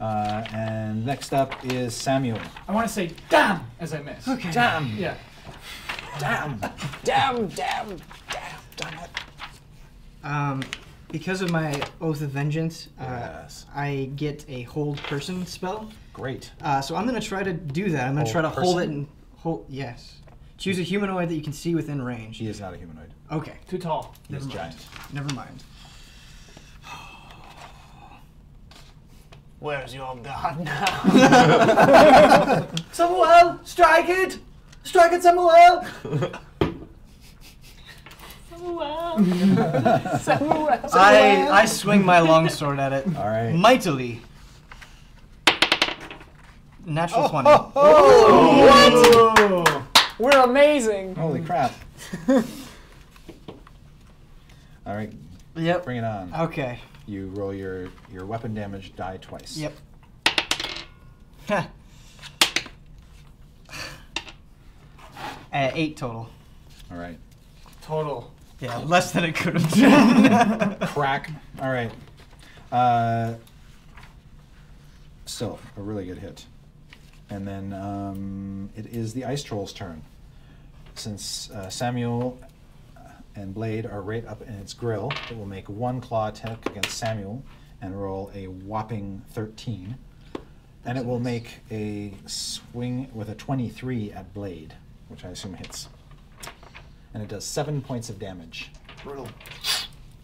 And next up is Samuel. I want to say damn as I miss. Okay. Damn. Yeah. Damn. Damn it. Because of my Oath of Vengeance, Yes. I get a hold person spell. Great. So I'm going to try to do that. I'm going to try to hold it and hold. Yes. Choose a humanoid that you can see within range. He is not a humanoid. Okay. Too tall. He is giant. Never mind. Where's your god now? Samuel, strike it! Strike it, Samuel! Samuel. I swing my longsword at it. All right. Mightily. Natural 20. What? We're amazing. Holy crap. All right. Yep. Bring it on. Okay. You roll your weapon damage die twice. Yep. 8 total. All right. Total. Yeah, less than it could have been. Crack. All right. Still a really good hit. And then it is the Ice Troll's turn. Since Samuel and Blade are right up in its grill, it will make one claw attack against Samuel and roll a whopping 13. And it will make a swing with a 23 at Blade, which I assume hits. And it does 7 points of damage. Brutal.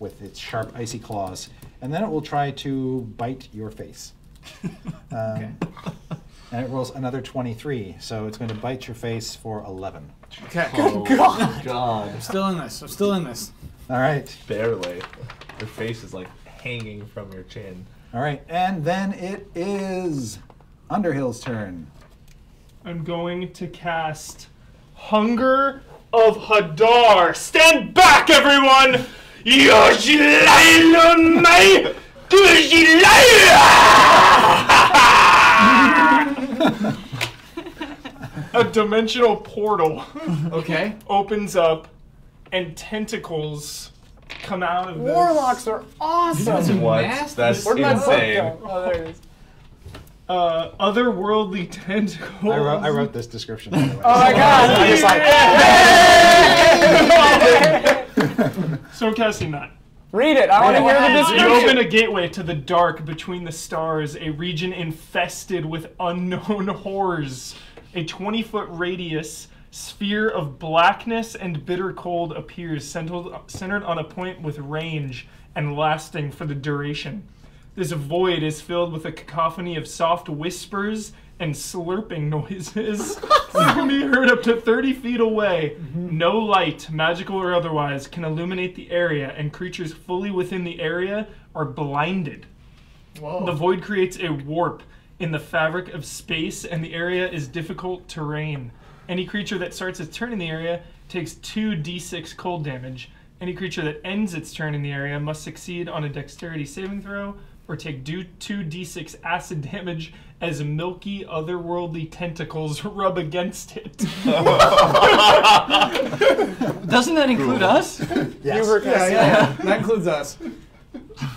With its sharp, icy claws. And then it will try to bite your face. Okay. And it rolls another 23, so it's going to bite your face for 11. Okay. Oh, God. I'm still in this. I'm still in this. All right. Barely. Your face is like hanging from your chin. All right. And then it is Underhill's turn. I'm going to cast Hunger of Hadar. Stand back, everyone! Yoshilai A dimensional portal Okay. opens up, and tentacles come out of this. Warlocks are awesome. What? nasty. That's Where'd my book insane. go? Oh, there it is. Otherworldly tentacles. I wrote this description. By the way. Oh my god! I just like, So I'm casting that. Read it. I want to hear the You description. open a gateway to the dark between the stars, a region infested with unknown horrors. A 20-foot radius sphere of blackness and bitter cold appears, centered on a point with range and lasting for the duration. This void is filled with a cacophony of soft whispers and slurping noises that can be heard up to 30 feet away. No light, magical or otherwise, can illuminate the area, and creatures fully within the area are blinded. Whoa. The void creates a warp in the fabric of space, and the area is difficult terrain. Any creature that starts its turn in the area takes 2d6 cold damage. Any creature that ends its turn in the area must succeed on a dexterity saving throw or take 2d6 acid damage as milky, otherworldly tentacles rub against it. Doesn't that include us? yes. Hubert Yeah, has- yeah. That includes us.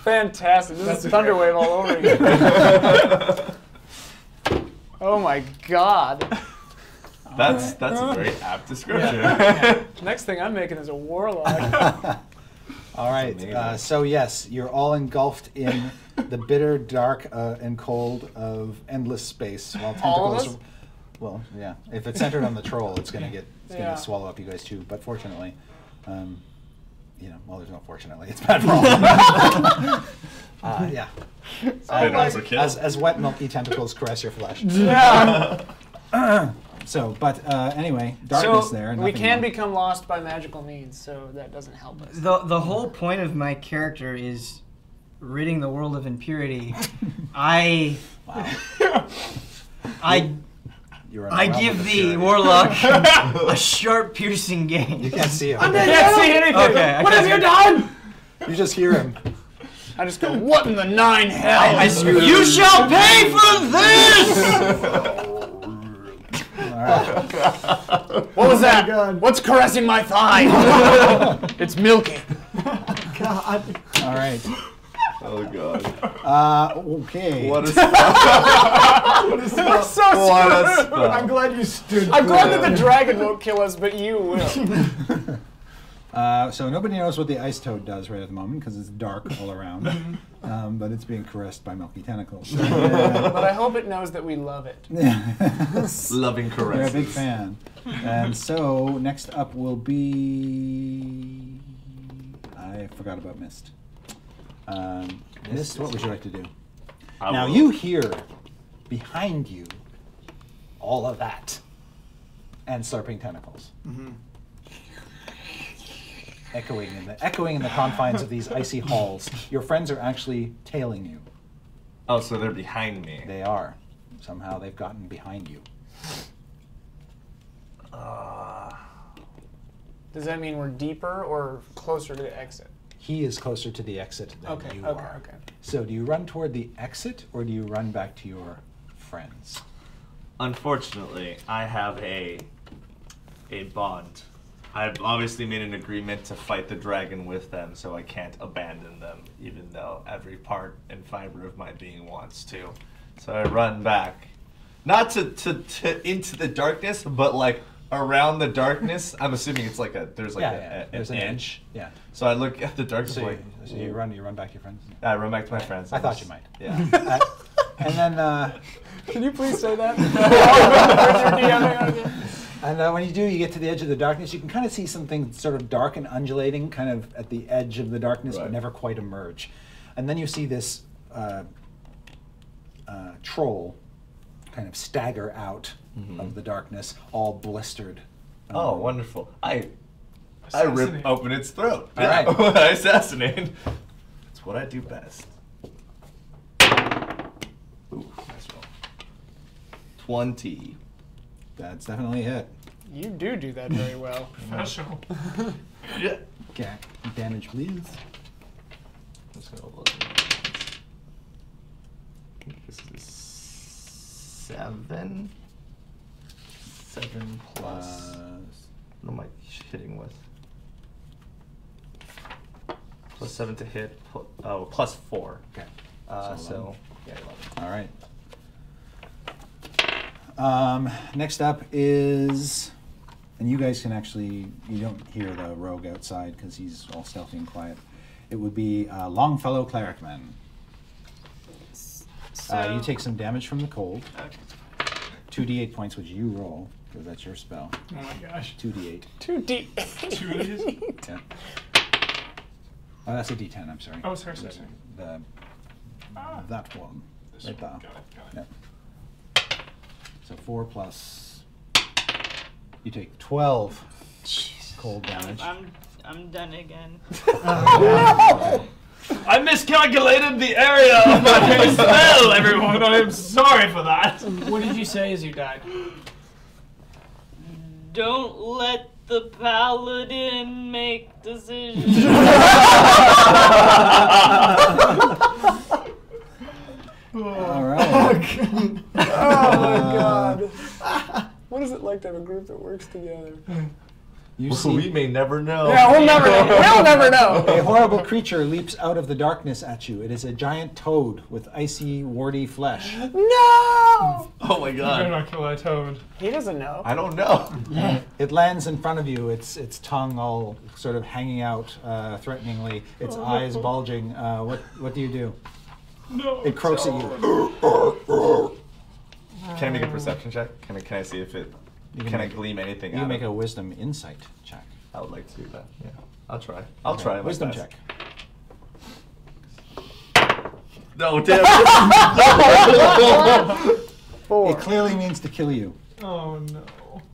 Fantastic. This That's is Thunderwave all over again. Oh my god. That's a very apt description. Next thing I'm making is a warlock. All right. amazing. So yes, you're all engulfed in the bitter, dark, and cold of endless space. While All of tentacles. us? Well, yeah. If it's centered on the troll, it's gonna Yeah. gonna swallow up you guys too. But fortunately, well, there's no fortunately. It's bad for all. Yeah. It also kills. As wet, milky tentacles caress your flesh. Yeah. So, but anyway, darkness So there. we nothing can more. become lost by magical means, so that doesn't help us. The whole point of my character is ridding the world of impurity. I You're in a I realm give of the impurity. warlock a sharp, piercing gaze. You can't see him. I can't see anything. Okay, What have you done? You just hear him. I just go, what in the nine hell? I scream, you shall pay for this! All right. What was that? What's caressing my thigh? It's milky. All right. Oh god. Okay. What a spell. We're so screwed. What a spell. I'm glad you stood. I'm glad that the dragon won't kill us, but you will. So nobody knows what the ice toad does right at the moment because it's dark all around, but it's being caressed by milky tentacles. But I hope it knows that we love it. Loving They're caresses. a big fan. And so next up will be... I forgot about Mist. Mist, what would you like to do? Now you hear behind you all of that and slurping tentacles. Echoing in the confines of these icy halls. Your friends are actually tailing you. Oh, so they're behind me. They are. Somehow they've gotten behind you. Does that mean we're deeper or closer to the exit? He is closer to the exit than you are. Okay. So do you run toward the exit or do you run back to your friends? Unfortunately, I have a bond. I've obviously made an agreement to fight the dragon with them, so I can't abandon them, even though every part and fiber of my being wants to. So I run back. Not to into the darkness, but like around the darkness. I'm assuming it's like there's an edge. Yeah. So I look at the darkness. So you run back to your friends? I run back to my friends. I thought you might. Yeah. And then... Can you please say that? And when you do, you get to the edge of the darkness. You can kind of see something sort of dark and undulating, kind of at the edge of the darkness, but never quite emerge. And then you see this troll kind of stagger out of the darkness, all blistered. Oh, wonderful! I Assassinate. rip open its throat. All right. I assassinate. That's what I do best. Ooh, nice roll. 20. That's definitely it. You do that very well. Professional. Yeah. Okay. Damage, please. I'm just gonna look. I think this is 7. 7 plus. What am I hitting with? Plus 7 to hit. Plus 4. Okay. So yeah, 11. All right. Next up is, and you guys can actually, you don't hear the rogue outside because he's all stealthy and quiet. It would be Longfellow Clericman. You take some damage from the cold. Okay. 2d8 points, which you roll, because that's your spell. Oh my gosh. 2d8. 2D. 2d8? Yeah. Oh, that's a d10, I'm sorry. Oh, sorry. That one. This Right one. there. Got it. Yeah. So 4 plus, you take 12 cold damage. I'm done again. I miscalculated the area of my spell, everyone. I am sorry for that. What did you say as you died? Don't let the paladin make decisions. All right. Oh my god. What is it like to have a group that works together? You We see may never know. Yeah, we'll never know. We'll never know. a horrible creature leaps out of the darkness at you. It is a giant toad with icy, warty flesh. No! Oh my You better god. not kill that toad. He doesn't know. I don't know. It lands in front of you, its tongue all sort of hanging out threateningly, its eyes bulging. What do you do? No. It croaks at you. Can I make a perception check? Can I see if it? Can I glean anything You out make of a wisdom insight check. I would like to do that. Yeah, I'll try. I'll try. my Wisdom best. check. No, damn. It clearly means to kill you. Oh no.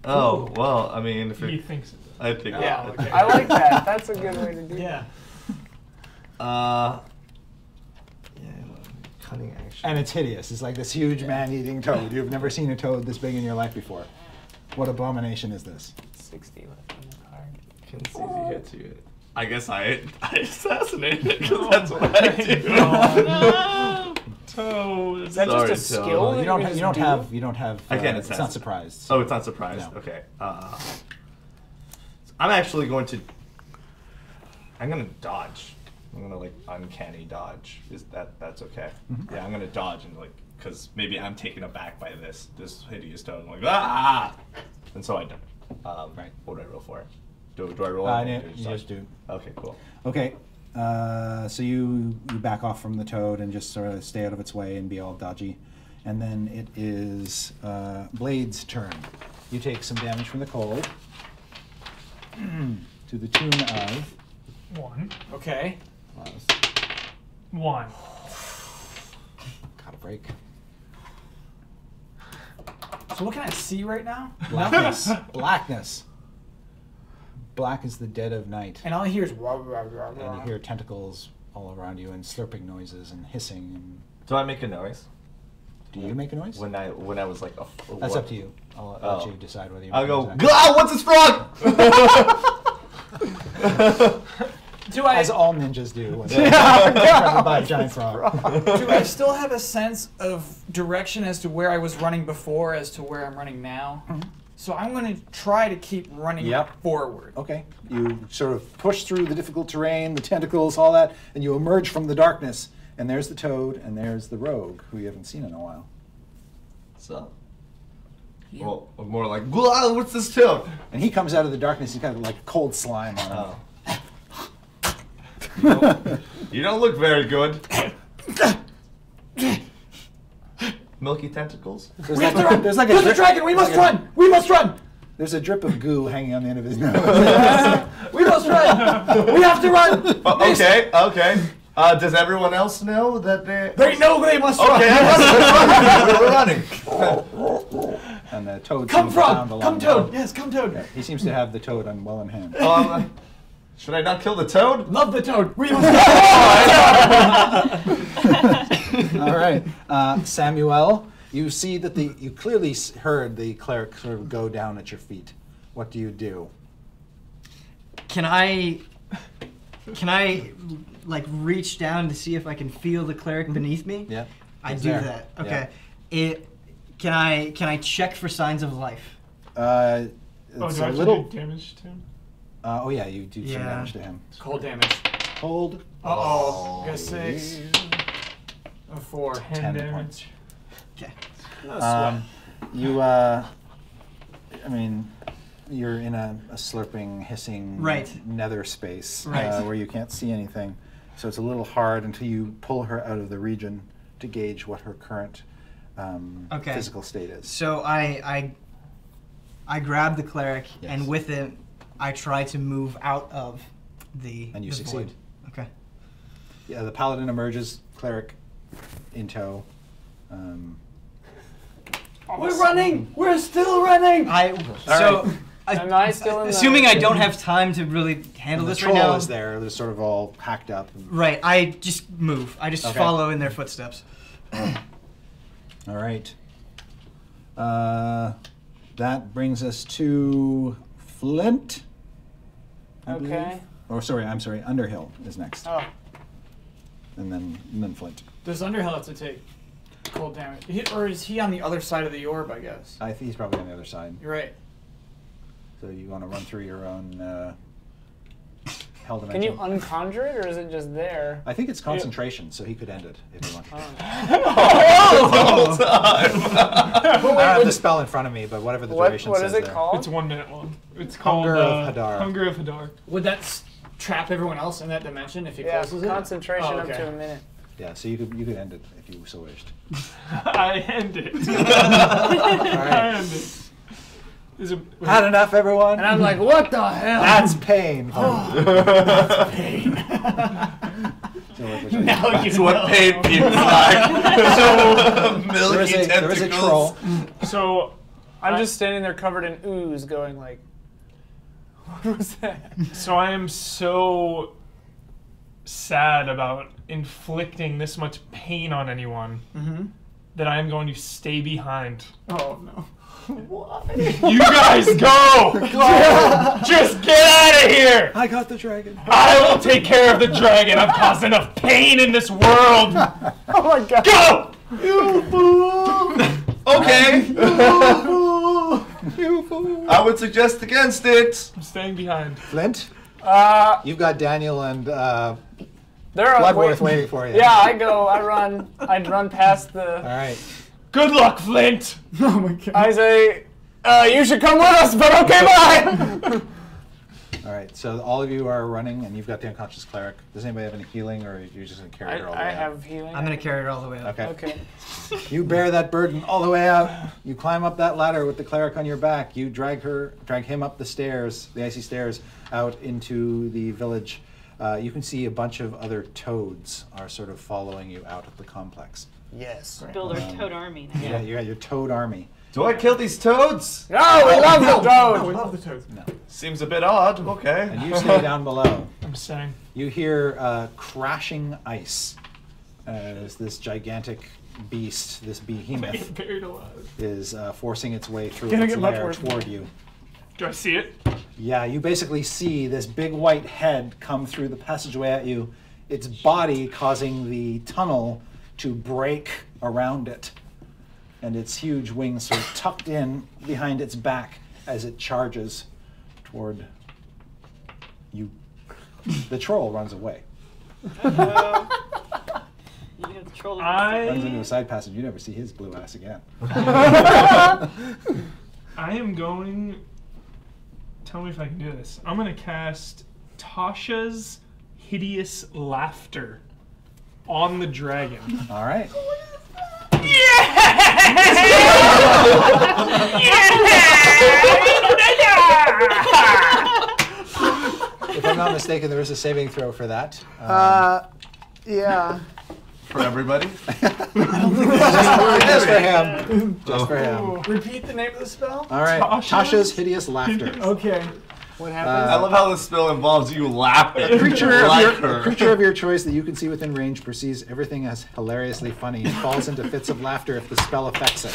Oh well, I mean, if He it, thinks it does. I think. Yeah, okay. I like that. That's a good way to do Yeah. Yeah, cunning action. And it's hideous. It's like this huge man-eating toad. You've never seen a toad this big in your life before. What abomination is this? it. 60 left on the card. Can see you hit you. I guess I assassinate it because that's what I do. No. Toad. Is that Sorry, just a Toad. skill? that You don't just have. I can't It's assassinate. not surprised. Oh, it's not surprised. No. Okay. I'm actually going to. I'm gonna dodge. I'm gonna like uncanny dodge. Is that's okay? Mm-hmm. Yeah, I'm gonna dodge and like, cause maybe I'm taken aback by this hideous toad. I'm like ah, and so I don't. Right. What do I roll for it? Do I roll? Yeah, anything or you just do. Okay, cool. Okay. So you back off from the toad and just sort of stay out of its way and be all dodgy. And then it is Blade's turn. You take some damage from the cold to the tune of 1. Okay. 1. got a break. So what can I see right now? Blackness. Blackness. Black is the dead of night. And all I hear is rah, rah, rah, And rah. you hear tentacles all around you and slurping noises and hissing. And Do I make a noise? do you make a noise? When I was like That's up to you. I'll let you decide whether you make I'll a go. noise. "Gah, what's this frog?" Do I As all ninjas do when they're threatened by a giant frog. do I still have a sense of direction as to where I was running before as to where I'm running now? So I'm going to try to keep running Yep. forward. Okay. You sort of push through the difficult terrain, the tentacles, all that, and you emerge from the darkness. And there's the toad, and there's the rogue, who you haven't seen in a while. So. Well, more like, "Gah, what's this toad?" And he comes out of the darkness. He's got like cold slime on him. Oh. You don't look very good. Milky tentacles. There's We like, have to run! there's like There's a drip- dragon! We there's must like a- run! We must run! There's a drip of goo hanging on the end of his nose. We must run! We have to run! Okay. Does everyone else know that they? They know they must run! Okay, we're running. And the toad Come seems to pound frog! along Come the toad! road. Yes, come toad! He seems to have the toad well in hand. Should I not kill the toad? Love the toad! We must All right, Samuel. You see that you clearly heard the cleric sort of go down at your feet. What do you do? Can I like reach down to see if I can feel the cleric beneath me? Yeah. I It's do there. that. Yeah. Okay. Can I check for signs of life? It's Oh, do I a have to little. do damage to him? Oh yeah, you do some Yeah. damage to him. Cold damage. Hold. Uh-oh. Got 6. A 4. 10 10 damage. points. Okay. You. I mean, you're in a slurping, hissing Right. nether space Right. where you can't see anything. So it's a little hard until you pull her out of the region to gauge what her current Okay. physical state is. So I grab the cleric, Yes. and with it, I try to move out of the. And you the succeed. void. Okay. Yeah, the paladin emerges, cleric in tow. We're running! We're still running! Am I still in the- assuming I don't have time to really handle the this troll right now. is there. They're sort of all hacked up. Right. I just move. I just Okay. follow in their footsteps. All right. That brings us to Flint. I believe. Okay. Or sorry, I'm sorry. Underhill is next, Oh, and then Flint. does Underhill have to take cold damage? Or is he on the other side of the orb, I guess? I think he's probably on the other side. You're right. So you want to run through your own hell Can you dimension? unconjure it, or is it just there? I think it's concentration, so he could end it if he wanted. Whole time. I don't have the spell in front of me, but whatever the duration What says is it there. called? It's 1 minute long. It's called Hunger of Hadar. Hunger of Hadar. Would that trap everyone else in that dimension if he Yeah, closes it? concentration Oh, up okay. to a minute. Yeah, so you could end it if you so wished. I end it. right. I end it. Is it Had enough, everyone. And I'm like, what the hell? That's pain. pain. Now That's what pain feels like. So milky there is a troll. So I'm just standing there covered in ooze, going like, "What was that?" So I am so sad about inflicting this much pain on anyone that I am going to stay behind. Oh no. You guys go! Just get out of here! I got the dragon. I will take care of the dragon. I've caused enough pain in this world. Oh my god! Go! You fool! Okay. You fool. I would suggest against it. I'm staying behind. Flint, Uh, you've got Daniel and They're Bloodworth waiting for you. Yeah, I run past the. All right. Good luck, Flint. Oh my god. I say, you should come with us, but okay, bye. All right. So all of you are running, and you've got the unconscious cleric. Does anybody have any healing, or are you just gonna carry her all the way I out? have healing. I'm gonna carry her all the way up. Okay. Okay. You bear that burden all the way out. You climb up that ladder with the cleric on your back. You drag him up the stairs, the icy stairs, out into the village. You can see a bunch of other toads are sort of following you out of the complex. Yes. Build our toad army now. Yeah, you got your toad army. Do I kill these toads? No, we love the toads. We love the toads. No. Seems a bit odd. Okay. And you stay down below. I'm saying. You hear crashing ice as this gigantic beast, this behemoth, Buried alive. is forcing its way through Gonna its get much lair worse. toward you. Do I see it? Yeah, you basically see this big white head come through the passageway at you, its body causing the tunnel to break around it, and its huge wings sort of tucked in behind its back as it charges toward you. The troll runs away. You have the troll in Runs into a I side passage. You never see his blue ass again. am going. Tell me if I can do this. I'm gonna cast Tasha's Hideous Laughter on the dragon. All right. If I'm not mistaken, there is a saving throw for that. Yeah. For everybody? Just for him. Just for him. Repeat the name of the spell. All right. Tasha's Hideous Laughter. Okay. What happens? I love how this spell involves you laughing. A creature, like of your, her. a creature of your choice that you can see within range perceives everything as hilariously funny and falls into fits of laughter if the spell affects it.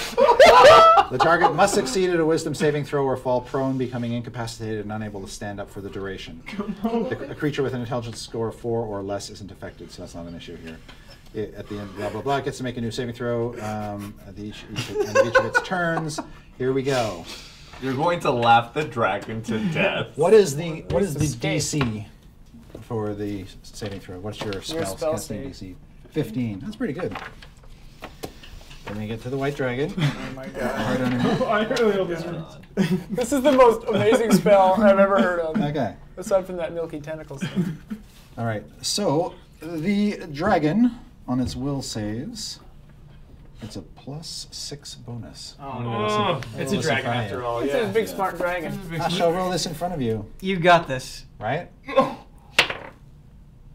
The target must succeed at a wisdom saving throw or fall prone, becoming incapacitated and unable to stand up for the duration. A creature with an intelligence score of 4 or less isn't affected, so that's not an issue here. At the end, blah, blah, blah, it gets to make a new saving throw at the end of each of its turns. Here we go. You're going to laugh the dragon to death. What is the DC for the saving throw? What's your spell casting DC? 15. That's pretty good. Then we get to the white dragon. Oh my god. Right underneath. I really hope this works. This is the most amazing spell I've ever heard of. Okay. Aside from that milky tentacle stuff. All right. So the dragon on its will saves. It's a +6 bonus. Oh no. It's a dragon after all. It's a big smart dragon. I shall roll this in front of you, You got this. right?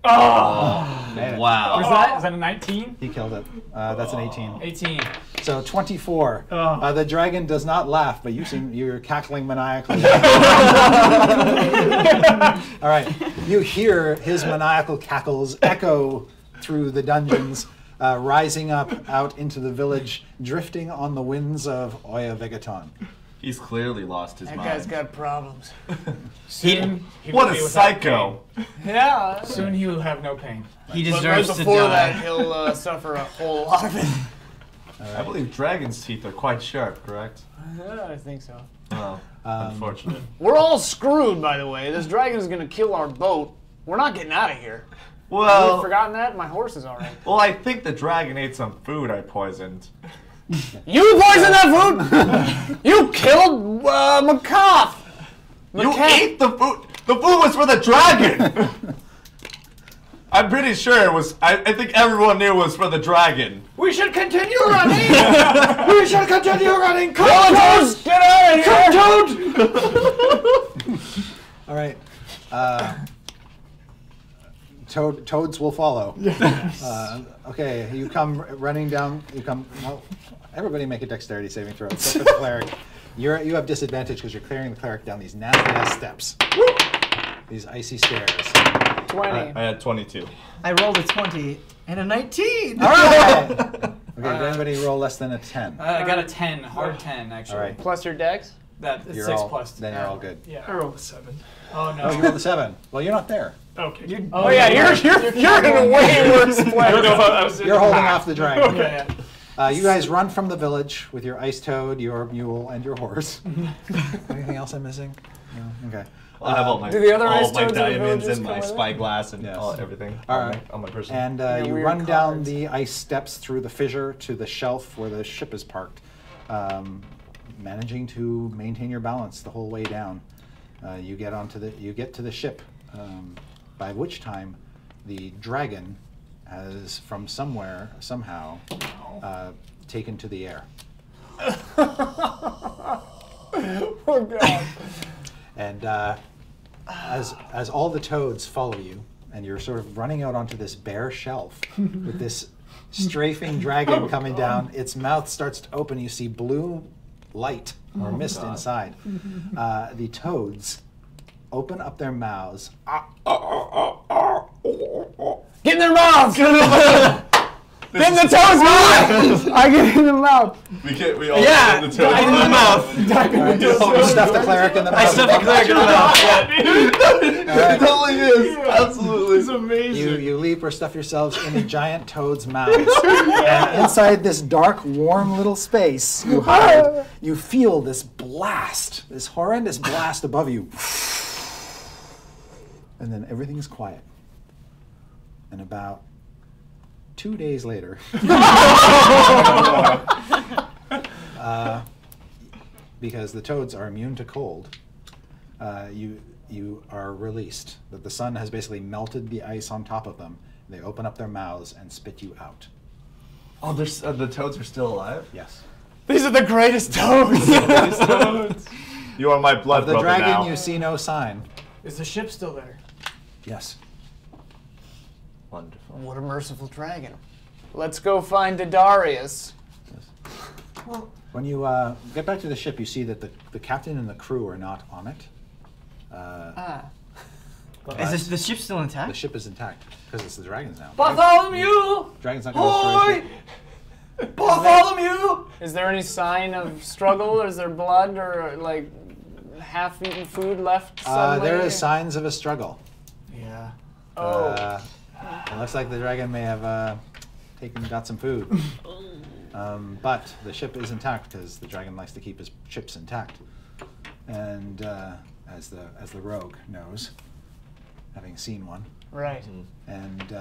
Oh! Made it. Wow. What's that? Is that a 19? He killed it. That's an 18. 18. So 24. Oh. The dragon does not laugh, but you're cackling maniacally. All right. You hear his maniacal cackles echo through the dungeons, rising up out into the village, drifting on the winds of Oya Vegaton. He's clearly lost his That mind. guy's got problems. Soon, he What will a be without psycho. Yeah. pain. Soon he will have no pain. He But right deserves to before that, die. he'll suffer a whole lot of it. I believe dragon's teeth are quite sharp, correct? I think so. Oh, unfortunate. We're all screwed, by the way. This dragon's gonna kill our boat. We're not getting out of here. Have you Well, forgotten that? My horse is alright. well, I think the dragon ate some food I poisoned. You poisoned that food! You killed McCoff! You ate the food. The food was for the dragon. I'm pretty sure it was. I think everyone knew it was for the dragon. We should continue running! We should continue running! Come, Toads, get out of here! Toad! All right. Toads will follow. Okay, you come running down. Well, everybody make a dexterity saving throw except for the cleric. You have disadvantage because you're clearing the cleric down these nasty ass steps. These icy stairs. 20. I had 22. I rolled a 20 and a 19. All right. Okay, did anybody roll less than a 10? I got a 10, hard 10 actually. All right. Plus your dex? That's You're 6 all, plus. Then you're all good. Yeah. I rolled a 7. Oh no. Oh, you rolled a 7. Well, you're not there. Okay. Oh yeah, you're in a way worse I don't place. know if I was in You're the holding back. off the dragon. Yeah, You guys run from the village with your ice toad, your mule, and your horse. Anything else I'm missing? No? Okay. I have all my, Do the other ice all my toads in the diamonds villages and come my with it? spyglass and Yes. everything All on, right. on my person. And Yeah, you weird run down cards. the ice steps through the fissure to the shelf where the ship is parked, managing to maintain your balance the whole way down. You get to the ship, by which time the dragon has from somewhere somehow taken to the air. Oh god. And as all the toads follow you, and you're sort of running out onto this bare shelf with this strafing dragon coming down, its mouth starts to open. You see blue light or mist inside. The toads open up their mouths. Get in their mouths! Get in the toes mouth! I get in the mouth. We all Yeah, get the toes in the mouth. You stuff the cleric in the mouth. I stuffed the cleric in the mouth. It totally is. Absolutely. It's amazing. You leap or stuff yourselves in a giant toad's mouth. And inside this dark, warm little space you hide, you feel this blast, this horrendous blast above you. And then everything is quiet. And about 2 days later, because the toads are immune to cold, you are released. That the sun has basically melted the ice on top of them. They open up their mouths and spit you out. Oh, the toads are still alive? Yes. These are the greatest toads. You are my blood Of the brother dragon, now. you see no sign. Is the ship still there? Yes. Wonderful. What a merciful dragon. Let's go find Didarius. When you get back to the ship, you see that the captain and the crew are not on it. Is the ship still The intact? ship is intact because it's the dragons now. Bartholomew! Dragon's not going to destroy the ship. Bartholomew! Is there any sign of struggle? Is there blood or like half-eaten food left somewhere? There is signs of a struggle. Yeah. It looks like the dragon may have got some food. But the ship is intact because the dragon likes to keep his ships intact. And as the rogue knows, having seen one. Right. And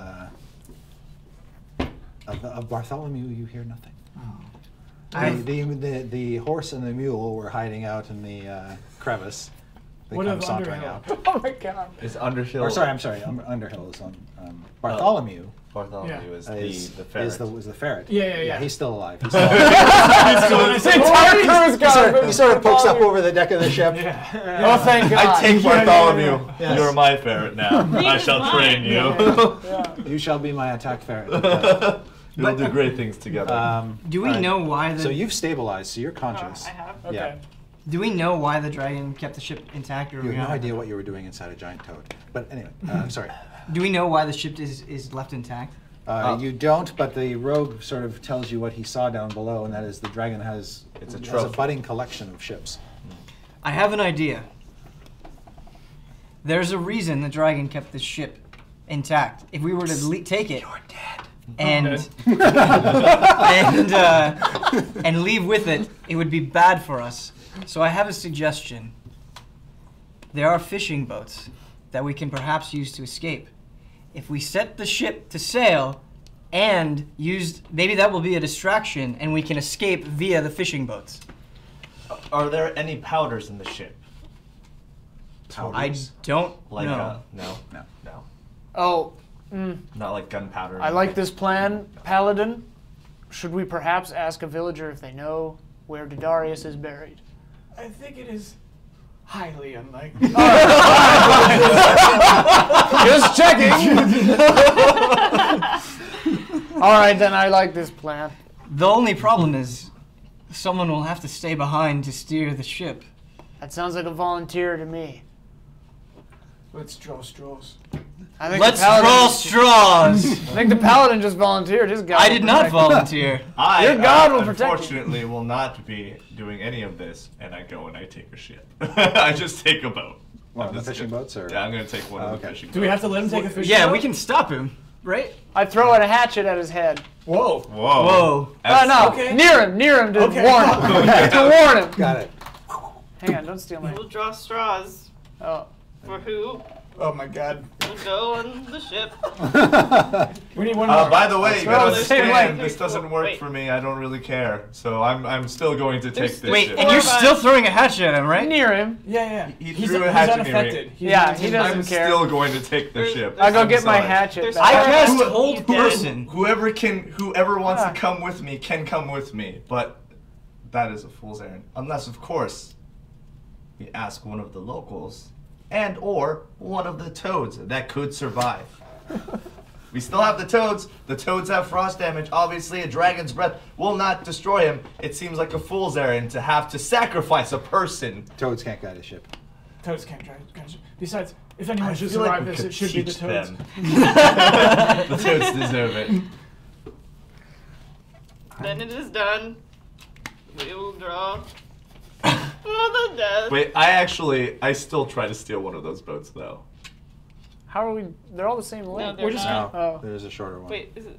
of Bartholomew, you hear nothing. The horse and the mule were hiding out in the crevice. They What come of sauntering Underhill? out. Oh my god. Is Underhill? Or sorry, I'm sorry. Underhill is on. Bartholomew Bartholomew Yeah. is the ferret. is the ferret. Yeah. He's still alive. He's still alive. The entire crew is gone. He sort of pokes up over the deck of the ship. Oh, thank God. I take Bartholomew. Yes. You're my ferret now. I shall mine. train you. You shall be my attack ferret. We'll do great things together. Do we know why the So you've stabilized, so you're conscious. I have. Okay. Yeah. Do we know why the dragon kept the ship intact? Or You we have no not? idea what you were doing inside a giant toad. But anyway, sorry. Do we know why the ship is left intact? You don't, but the rogue sort of tells you what he saw down below, and that is the dragon has It's a has trophy. budding collection of ships. I have an idea. There's a reason the dragon kept the ship intact. If we were to take it, you're dead. And and leave with it, it would be bad for us. So I have a suggestion. There are fishing boats that we can perhaps use to escape. If we set the ship to sail and maybe that will be a distraction and we can escape via the fishing boats. Are there any powders in the ship? I don't Like know. no. Oh, Not like gunpowder. I like this plan, Paladin. Should we perhaps ask a villager if they know where Didarius is buried? I think it is highly unlikely. Just checking. All right, then I like this plan. The only problem is someone will have to stay behind to steer the ship. That sounds like a volunteer to me. Let's draw straws. I think Let's the Paladin draw just- straws! I think the Paladin just volunteered. His God I will did not protect him. volunteer. I, Your God will protect you. unfortunately, will not be doing any of this, and I go and I take a ship. I just take a boat. What, I'm the just fishing gonna- boats? Or? Yeah, I'm gonna take one of the okay. fishing boats. Do we have to let him take a fish? Yeah, boat? we can stop him, right? I throw a hatchet at his head. Whoa. Whoa. Whoa. Oh no, Okay. near him to Okay. warn him. To warn him. Got it. Hang on, don't steal my. We'll draw straws. Oh. For who Oh my god. will go on the ship. We need one more. By the way, you Well, gotta the same understand, way. this doesn't work Wait. for me. I don't really care. So I'm still going to take this Wait, ship. and you're Four of still us. throng a hatchet at him, right? Near him. Yeah. He He's, threw a he's hatchet near me. unaffected. He's Yeah, not he intimidated. doesn't I'm care. still going to take the There's- ship. there's- I go I'm get my sorry. hatchet There's back. I cast Who- hold he's dead. person. Whoever wants Ah. to come with me can come with me, but that is a fool's errand. Unless, of course, we ask one of the locals and or one of the toads that could survive. We still have the toads. The toads have frost damage. Obviously, a dragon's breath will not destroy him. It seems like a fool's errand to have to sacrifice a person. Toads can't guide a ship. Toads can't try. Besides, if anyone I should feel like survive we this, could it should be the teach toads. them. The toads deserve it. Then it is done. We will draw for the death. Wait, I still try to steal one of those boats, though. How are we? They're all the same No, length. they're We're just not. No, Oh. there's a shorter one. Wait, is it?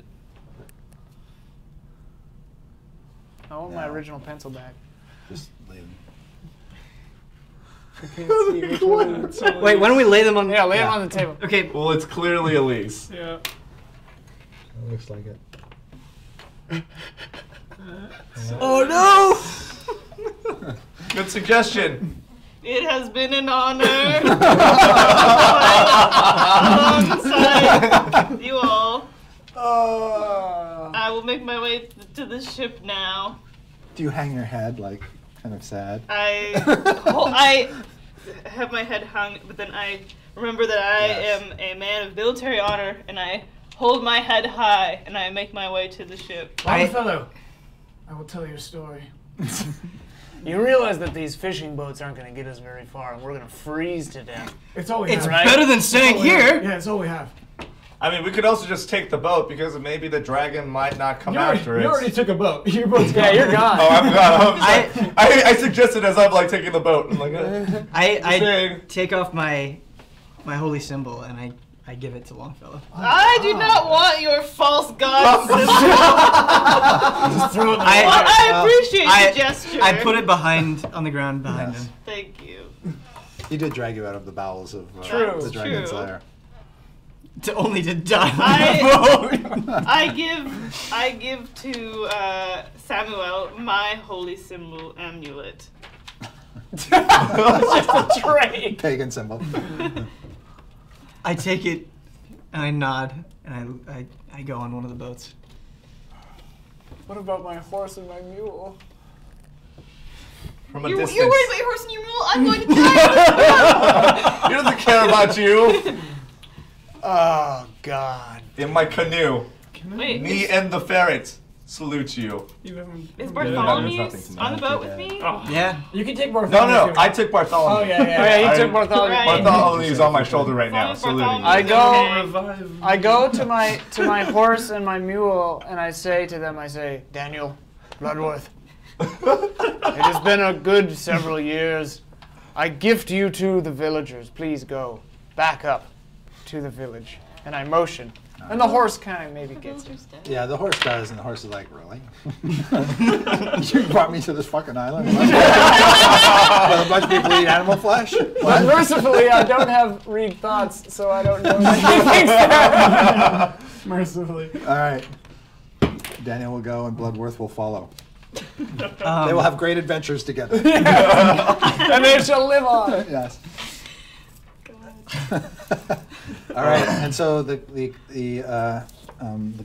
I want my No. original pencil back. Just lay them. I can't see which one. Wait, why don't we lay them on? Yeah, lay Yeah. them on the table. Okay. Well, it's clearly Elise. Yeah. It looks like it. Oh no! Good suggestion. It has been an honor alongside you all. I will make my way to the ship now. Do you hang your head like kind of sad? I have my head hung, but then I remember that I Yes. am a man of military honor, and I hold my head high, and I make my way to the ship. Longfellow, I will tell you a story. You realize that these fishing boats aren't going to get us very far, and we're going to freeze to death. It's all we It's have. Right. better than staying here. Yeah, it's all we have. I mean, we could also just take the boat because maybe the dragon might not come You after already, us. you already took a boat. Your boat's Yeah, gone. you're gone. Oh, I'm gone. I suggested as I'm like taking the boat. I'm like, I saying. take off my holy symbol and I give it to Longfellow. I do not want your false god symbol. Well, I appreciate the gesture. I put it behind on the ground behind Yes. him. Thank you. He did drag you out of the bowels of True. the dragon's True. lair. Only to die on I- the boat. I give to Samuel my holy symbol amulet. It's just a tray. Pagan symbol. I take it and I nod and I go on one of the boats. What about my horse and my mule? From a You're distance. worried about your horse and your mule? I'm going to die. He doesn't care about you. Oh, God. In my canoe, Wait, me and the ferret salute you. You haven't. is nothing Bartholomew to me. on the boat with me? Oh. Yeah. You can take No, Bartholomew. no, too. I took Bartholomew. Oh, yeah. Oh, yeah, you I- took Bartholomew. Right. Bartholomew's on my shoulder right now, Bartholomew. saluting I you. go- Revive. I go to my horse and my mule, and I say to them, Daniel, Bloodworth, it has been a good several years. I gift you to the villagers. Please go back up to the village. And I motion. And the horse kind of maybe gets it. Yeah, the horse does, and the horse is like, really? You brought me to this fucking island? Where a bunch of people eat animal flesh? Well, mercifully, I don't have read thoughts, so I don't know what he thinks there. Mercifully. All right. Daniel will go, and Bloodworth will follow. Um, They will have great adventures together. And they shall live on. Yes. All right, and so the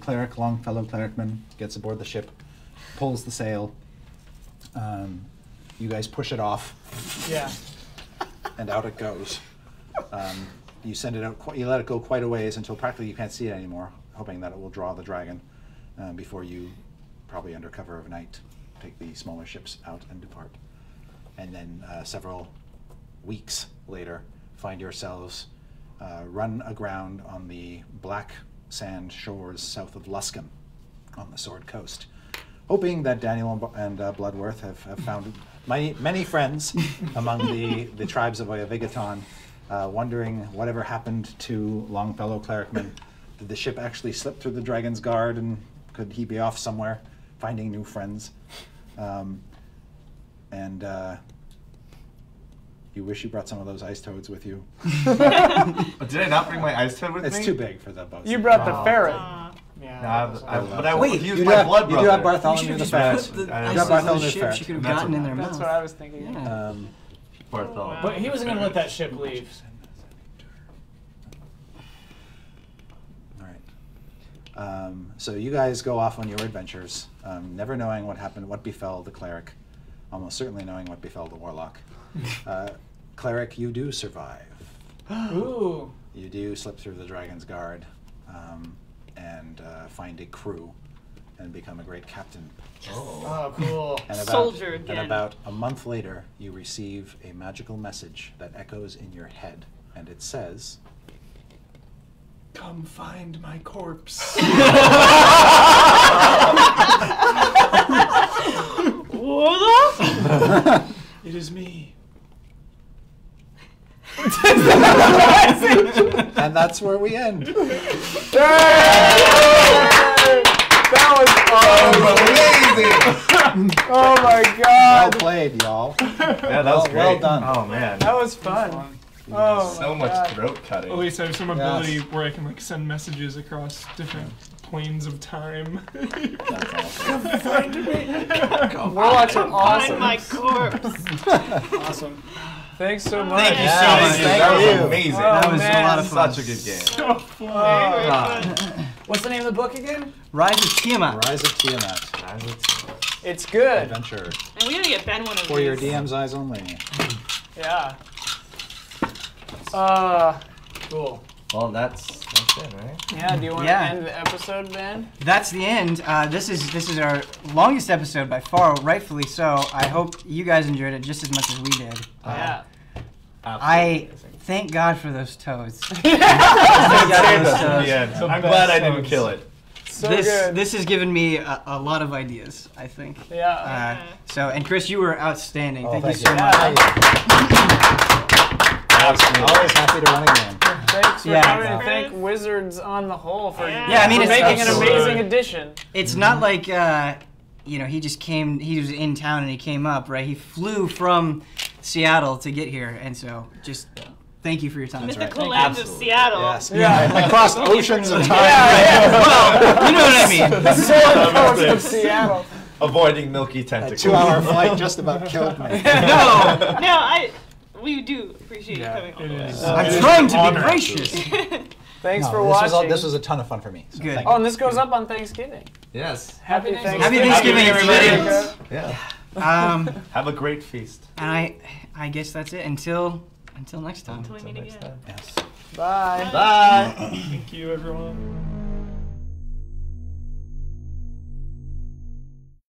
cleric, Longfellow clericman, gets aboard the ship, pulls the sail. You guys push it off, Yeah. and out it goes. You send it out. You let it go quite a ways until practically you can't see it anymore, hoping that it will draw the dragon before you, probably under cover of night, take the smaller ships out and depart. And then several weeks later, find yourselves run aground on the black sand shores south of Luscombe on the Sword Coast, hoping that Daniel and Bloodworth have found many friends among the tribes of Oyavigaton, wondering whatever happened to Longfellow clericman. Did the ship actually slip through the Dragon's Guard, and could he be off somewhere finding new friends? You wish you brought some of those ice toads with you. Did I not bring my ice toad with me? It's too big for the boat. You brought the ferret. Yeah. But I Wait, would use you my have, blood you brother. do have Bartholomew the ferret. Put the I ice got on the Bartholomew's ship. ferret. She could have That's gotten in what- their mouth. That's what I was thinking. Yeah. Bartholomew. But he wasn't gonna let that ship leave. All right. So you guys go off on your adventures, never knowing what happened, what befell the cleric, almost certainly knowing what befell the warlock. Cleric, you do survive. Ooh. You do slip through the dragon's guard and find a crew and become a great captain. Oh, cool. And Soldier again. And about a month later, you receive a magical message that echoes in your head, and it says, Come find my corpse. What? It is me. and that's where we end. That was Amazing! Oh my Well god. played, y'all. Yeah, that was great. Well done. Oh man. That was fun. Oh, So my much God. throat cutting. At least I have some Yes. ability where I can like send messages across different planes of time. Warlocks are Find awesome. my corpse. Awesome. Thanks so much. Thank you Yeah, so much. thank That was you. amazing. Oh, That was man. a lot of fun. Such a good game. So fun. Very God. fun. What's the name of the book again? Rise of Tiamat. Rise of Tiamat. It's good. Adventure. And we gotta get Ben one of For your these. DM's eyes only. Yeah. Cool. Well, that's it, right? Yeah, do you want to Yeah. end the episode, Ben? That's the end. This is our longest episode by far, rightfully so. I hope you guys enjoyed it just as much as we did. Yeah. I thank God for those toads. In the end. The I'm best glad I didn't toads. kill it. So this good. this has given me a lot of ideas, I think. Yeah. And Chris, you were outstanding. Oh, thank you thank so you. much. Always happy to run again. Thanks for Yeah. coming, and thank Wizards on the Whole for, Yeah, I mean, for it's- making an absolutely. amazing addition. It's not like he just came. He was in town and he came up, right? He flew from Seattle to get here, and so just thank you for your time. Mythical right. land of Absolutely. Seattle. Yes. Yeah. Across oceans of time. Well, you know what I mean. Solar Coast of Seattle. Avoiding milky A tentacles. 2-hour flight just about killed me. No, We do appreciate you coming all It the way. is. I'm It is trying an to be honor. gracious. Thanks No, for this watching. this was a ton of fun for me. So Good. thank Oh, you. and this goes up on Thanksgiving. Yes. Happy Thanksgiving. Thanksgiving. Happy Thanksgiving, everybody. Yeah. Um, Have a great feast. and I guess that's it. Until next time. Until we meet again. Yes. Bye. Bye. Thank you, everyone.